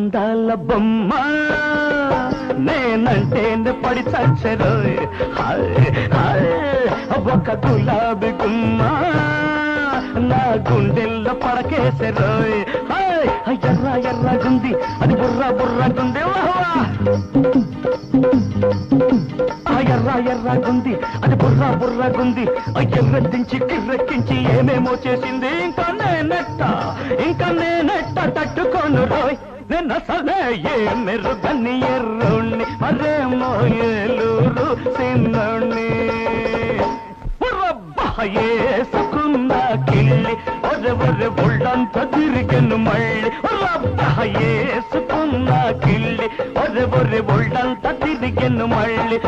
అందాల బొమ్మ నేనంటేనే పడి చచ్చరు ఒక గులాబీ గుమ్మ నా గుండెల్లో పడకేసరు ఎర్ర ఎర్రగుంది అది బుర్ర బుర్రగుంది ఎర్ర ఎర్రగుంది అది బుర్ర బుర్రగుంది ఎర్రెత్తించి కిర్రెక్కించి ఏమేమో చేసింది ఇంకా నేనెట్ట తట్టుకోను రోయ్ నేను అసలే ఏ మెరుగని ఎర్రుణ్ణి మరేమో ఏలూరు సిన్నోణ్ణి ఏసుకున్న కిళ్ళి ఒరెవరె ఒళ్ళంత తిరిగెను మళ్ళీ ఏసుకున్న కిళ్ళి ఒరెవరె ఒళ్ళంత తిరిగెను మళ్ళీ